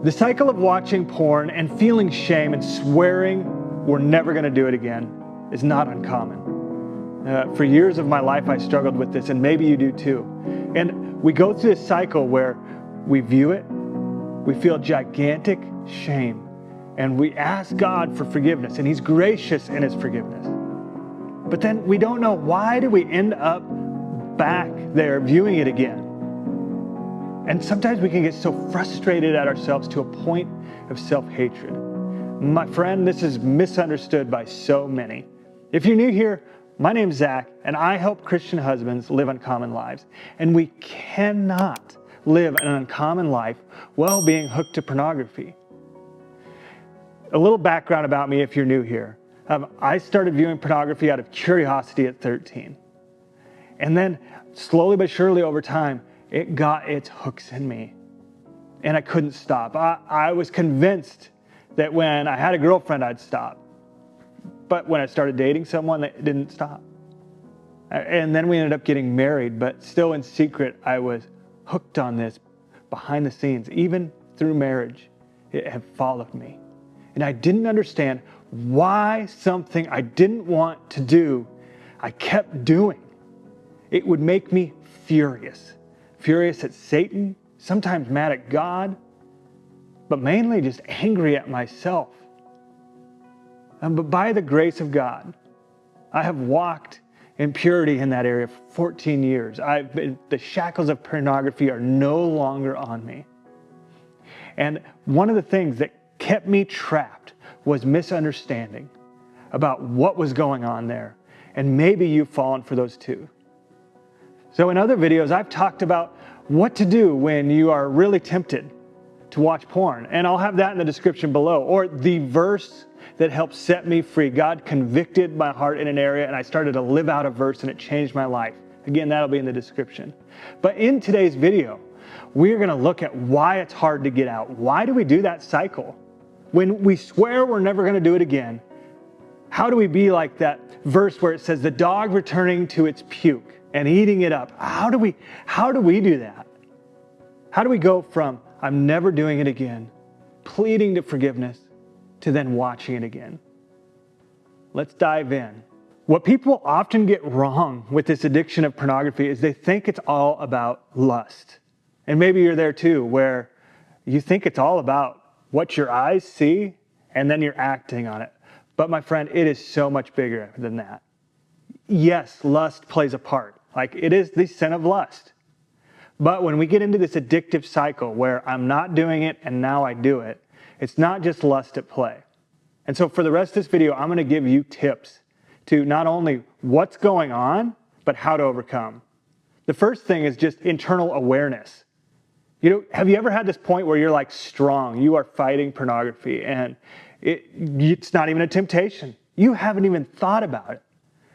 The cycle of watching porn and feeling shame and swearing we're never going to do it again is not uncommon. For years of my life, I struggled with this, and maybe you do too. And we go through this cycle where we view it, we feel gigantic shame, and we ask God for forgiveness, and He's gracious in His forgiveness. But then we don't know, why do we end up back there viewing it again? And sometimes we can get so frustrated at ourselves to a point of self-hatred. My friend, this is misunderstood by so many. If you're new here, my name's Zach, and I help Christian husbands live uncommon lives. And we cannot live an uncommon life while being hooked to pornography. A little background about me if you're new here. I started viewing pornography out of curiosity at 13. And then slowly but surely over time, it got its hooks in me. And I couldn't stop. I was convinced that when I had a girlfriend, I'd stop. But when I started dating someone, it didn't stop. And then we ended up getting married, but still in secret, I was hooked on this behind the scenes. Even through marriage, it had followed me. And I didn't understand why something I didn't want to do, I kept doing. It would make me furious. Furious at Satan, sometimes mad at God, but mainly just angry at myself. But by the grace of God, I have walked in purity in that area for 14 years. The shackles of pornography are no longer on me. And one of the things that kept me trapped was misunderstanding about what was going on there. And maybe you've fallen for those too. So in other videos, I've talked about what to do when you are really tempted to watch porn. And I'll have that in the description below. Or the verse that helped set me free. God convicted my heart in an area, and I started to live out a verse, and it changed my life. Again, that'll be in the description. But in today's video, we're going to look at why it's hard to get out. Why do we do that cycle? When we swear we're never going to do it again, how do we be like that verse where it says the dog returning to its puke and eating it up? How do we do that? How do we go from I'm never doing it again, pleading to forgiveness, to then watching it again? Let's dive in. What people often get wrong with this addiction of pornography is they think it's all about lust. And maybe you're there too, where you think it's all about what your eyes see and then you're acting on it. But my friend, it is so much bigger than that. Yes, lust plays a part. Like, it is the sin of lust. But when we get into this addictive cycle where I'm not doing it and now I do it, it's not just lust at play. And so for the rest of this video, I'm going to give you tips to not only what's going on, but how to overcome. The first thing is just internal awareness. Have you ever had this point where you're like strong, you are fighting pornography and it's not even a temptation. You haven't even thought about it.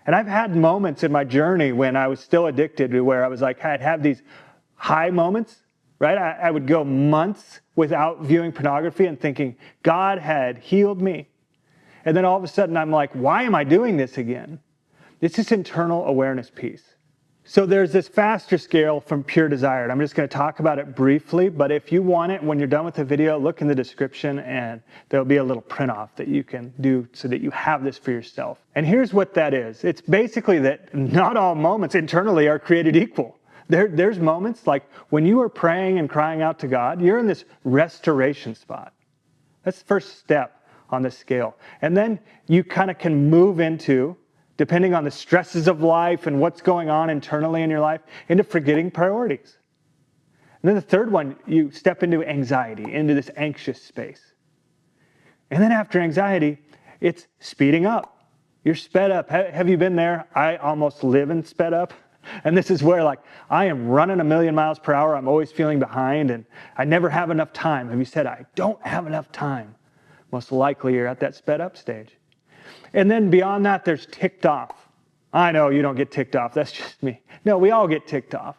And I've had moments in my journey when I was still addicted where I was like, I'd have these high moments, right? I would go months without viewing pornography and thinking God had healed me. And then all of a sudden I'm like, why am I doing this again? It's this internal awareness piece. So there's this faster scale from pure desire. I'm just going to talk about it briefly, but if you want it, when you're done with the video, look in the description and there'll be a little print off that you can do so that you have this for yourself. And here's what that is. It's basically that not all moments internally are created equal. There's moments like when you are praying and crying out to God, you're in this restoration spot. That's the first step on this scale. And then you kind of can move into, depending on the stresses of life and what's going on internally in your life, into forgetting priorities. And then the third one, you step into anxiety, into this anxious space. And then after anxiety, it's speeding up. You're sped up. Have you been there? I almost live in sped up. And this is where like, I am running 1,000,000 miles per hour. I'm always feeling behind and I never have enough time. Have you said, I don't have enough time? Most likely you're at that sped up stage. And then beyond that, there's ticked off. I know you don't get ticked off. That's just me. No, we all get ticked off.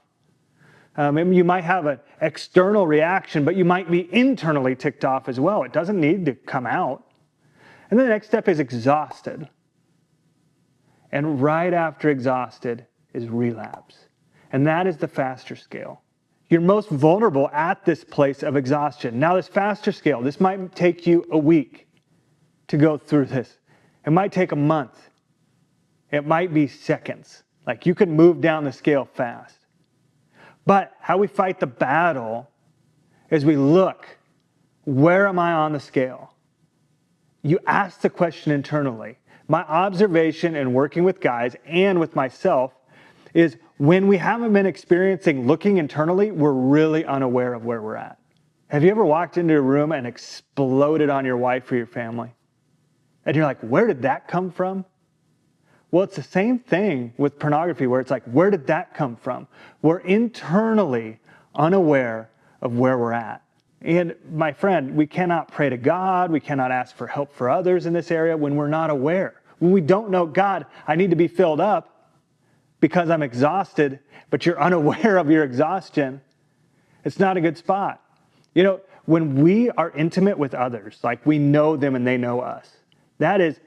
You might have an external reaction, but you might be internally ticked off as well. It doesn't need to come out. And then the next step is exhausted. And right after exhausted is relapse. And that is the faster scale. You're most vulnerable at this place of exhaustion. Now, this faster scale, this might take you a week to go through this. It might take a month. It might be seconds. Like, you can move down the scale fast. But how we fight the battle is we look, where am I on the scale? You ask the question internally. My observation in working with guys and with myself is when we haven't been experiencing looking internally, we're really unaware of where we're at. Have you ever walked into a room and exploded on your wife or your family? And you're like, where did that come from? Well, it's the same thing with pornography, where it's like, where did that come from? We're internally unaware of where we're at. And my friend, we cannot pray to God. We cannot ask for help for others in this area when we're not aware. When we don't know, God, I need to be filled up because I'm exhausted, but you're unaware of your exhaustion, it's not a good spot. You know, when we are intimate with others, like we know them and they know us, that is,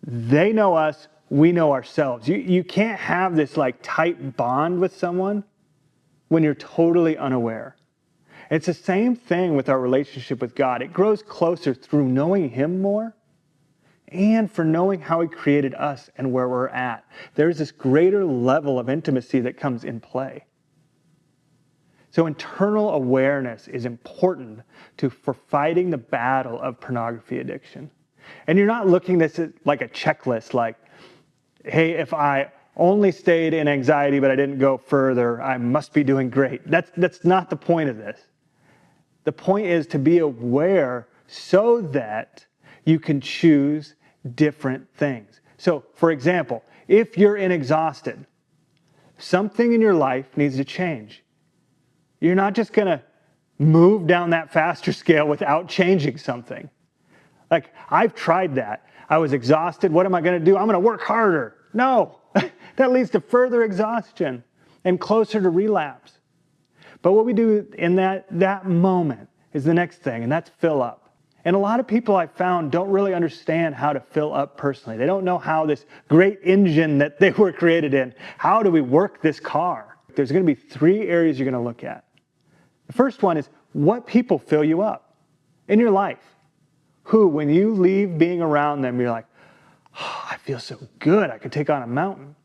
they know us, we know ourselves. You can't have this like tight bond with someone when you're totally unaware. It's the same thing with our relationship with God. It grows closer through knowing Him more and for knowing how He created us and where we're at. There's this greater level of intimacy that comes in play. So internal awareness is important for fighting the battle of pornography addiction. And you're not looking at this like a checklist, like, hey, if I only stayed in anxiety but I didn't go further, I must be doing great. That's not the point of this. The point is to be aware so that you can choose different things. So, for example, if you're exhausted, something in your life needs to change. You're not just going to move down that faster scale without changing something. Like, I've tried that. I was exhausted. What am I going to do? I'm going to work harder. No, that leads to further exhaustion and closer to relapse. But what we do in that moment is the next thing, and that's fill up. And a lot of people I've found don't really understand how to fill up personally. They don't know how this great engine that they were created in, how do we work this car? There's going to be 3 areas you're going to look at. The first one is what people fill you up in your life. Who, when you leave being around them, you're like, oh, I feel so good. I could take on a mountain.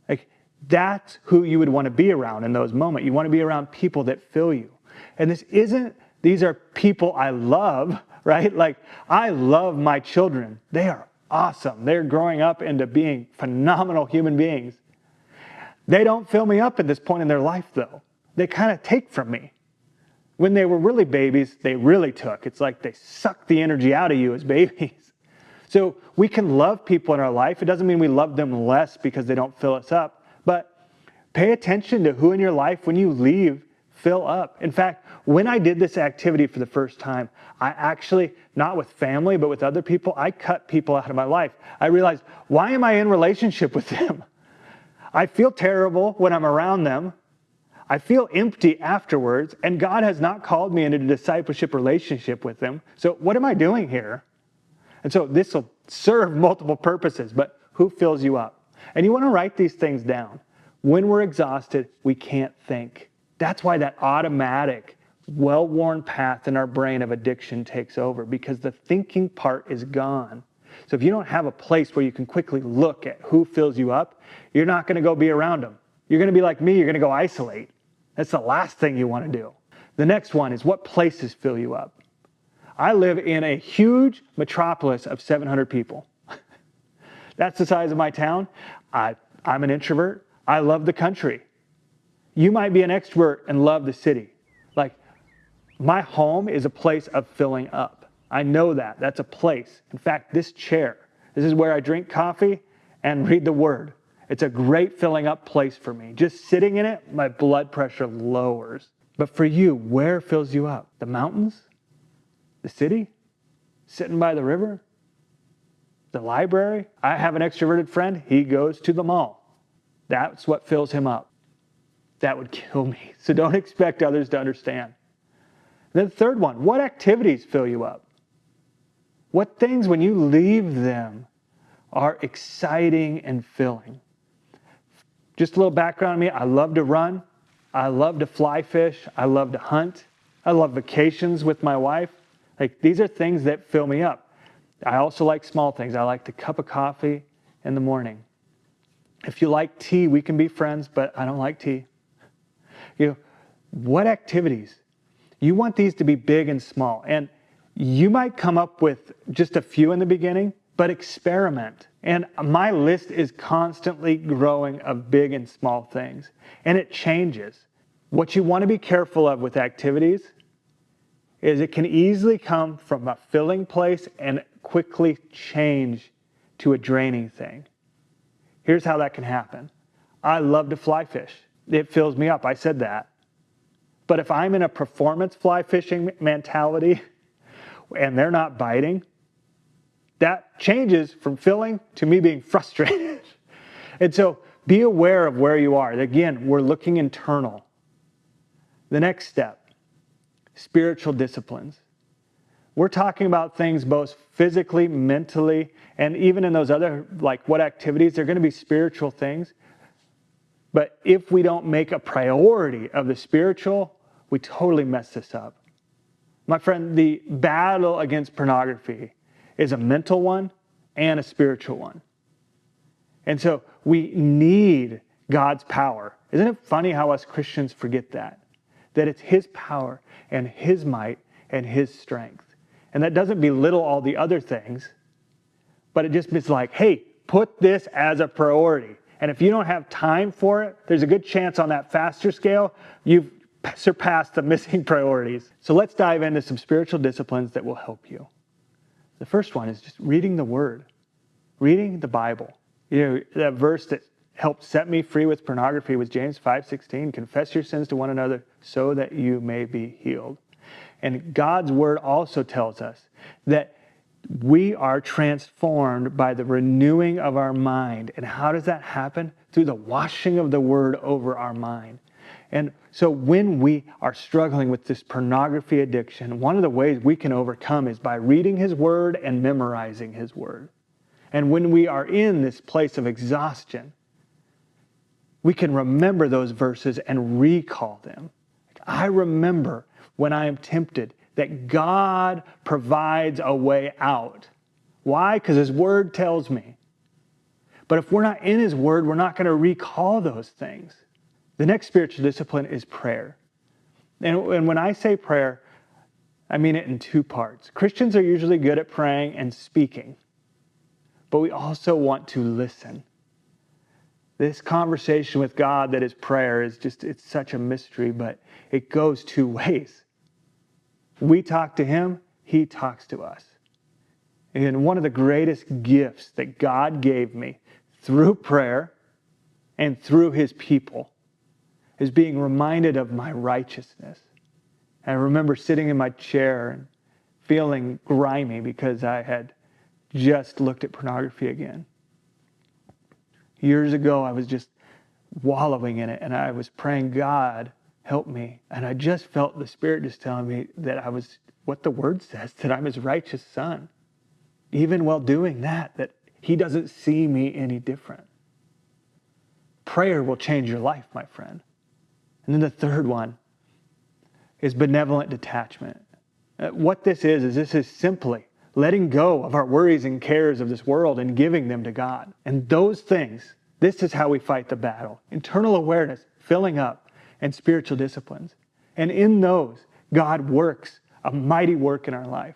Like, that's who you would want to be around in those moments. You want to be around people that fill you. And these are people I love, right? Like, I love my children. They are awesome. They're growing up into being phenomenal human beings. They don't fill me up at this point in their life, though. They kind of take from me. When they were really babies, they really took. It's like they suck the energy out of you as babies. So we can love people in our life. It doesn't mean we love them less because they don't fill us up. But pay attention to who in your life, when you leave, fill up. In fact, when I did this activity for the first time, I actually, not with family, but with other people, I cut people out of my life. I realized, why am I in relationship with them? I feel terrible when I'm around them. I feel empty afterwards, and God has not called me into a discipleship relationship with them. So what am I doing here? And so this will serve multiple purposes, but who fills you up? And you want to write these things down. When we're exhausted, we can't think. That's why that automatic, well-worn path in our brain of addiction takes over, because the thinking part is gone. So if you don't have a place where you can quickly look at who fills you up, you're not going to go be around them. You're going to be like me, you're going to go isolate. That's the last thing you want to do. The next one is what places fill you up. I live in a huge metropolis of 700 people. That's the size of my town. I'm an introvert. I love the country. You might be an extrovert and love the city. Like, my home is a place of filling up. I know that. That's a place. In fact, this chair, this is where I drink coffee and read the Word. It's a great filling up place for me. Just sitting in it, my blood pressure lowers. But for you, where fills you up? The mountains? The city? Sitting by the river? The library? I have an extroverted friend. He goes to the mall. That's what fills him up. That would kill me. So don't expect others to understand. And then the third one, what activities fill you up? What things, when you leave them, are exciting and filling? Just a little background on me. I love to run. I love to fly fish. I love to hunt. I love vacations with my wife. Like, these are things that fill me up. I also like small things. I like the cup of coffee in the morning. If you like tea, we can be friends, but I don't like tea. What activities? You want these to be big and small. And you might come up with just a few in the beginning, but experiment. And my list is constantly growing of big and small things. And it changes. What you want to be careful of with activities is it can easily come from a filling place and quickly change to a draining thing. Here's how that can happen. I love to fly fish. It fills me up. I said that. But if I'm in a performance fly fishing mentality and they're not biting, that changes from filling to me being frustrated. And so be aware of where you are. Again, we're looking internal. The next step, spiritual disciplines. We're talking about things both physically, mentally, and even in those other, like what activities, they're going to be spiritual things. But if we don't make a priority of the spiritual, we totally mess this up. My friend, the battle against pornography is a mental one and a spiritual one. And so we need God's power. Isn't it funny how us Christians forget that? That it's His power and His might and His strength. And that doesn't belittle all the other things, but it just is like, hey, put this as a priority. And if you don't have time for it, there's a good chance on that faster scale, you've surpassed the missing priorities. So let's dive into some spiritual disciplines that will help you. The first one is just reading the Word, reading the Bible. That verse that helped set me free with pornography was James 5:16. Confess your sins to one another so that you may be healed. And God's Word also tells us that we are transformed by the renewing of our mind. And how does that happen? Through the washing of the Word over our mind. And so when we are struggling with this pornography addiction, one of the ways we can overcome is by reading His Word and memorizing His Word. And when we are in this place of exhaustion, we can remember those verses and recall them. I remember when I am tempted that God provides a way out. Why? Because His Word tells me. But if we're not in His Word, we're not going to recall those things. The next spiritual discipline is prayer. And when I say prayer, I mean it in two parts. Christians are usually good at praying and speaking, but we also want to listen. This conversation with God that is prayer is just, it's such a mystery, but it goes two ways. We talk to Him, He talks to us. And one of the greatest gifts that God gave me through prayer and through His people is being reminded of my righteousness. I remember sitting in my chair and feeling grimy because I had just looked at pornography again. Years ago, I was just wallowing in it, and I was praying, God, help me. And I just felt the Spirit just telling me that I was, what the Word says, that I'm His righteous son. Even while doing that He doesn't see me any different. Prayer will change your life, my friend. And then the third one is benevolent detachment. What this is simply letting go of our worries and cares of this world and giving them to God. And those things, this is how we fight the battle. Internal awareness, filling up, and spiritual disciplines. And in those, God works a mighty work in our life.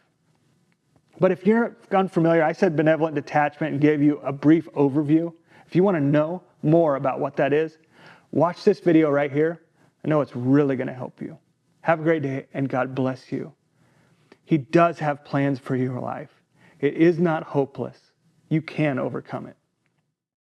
But if you're unfamiliar, I said benevolent detachment and gave you a brief overview. If you want to know more about what that is, watch this video right here. I know it's really going to help you. Have a great day, and God bless you. He does have plans for your life. It is not hopeless. You can overcome it.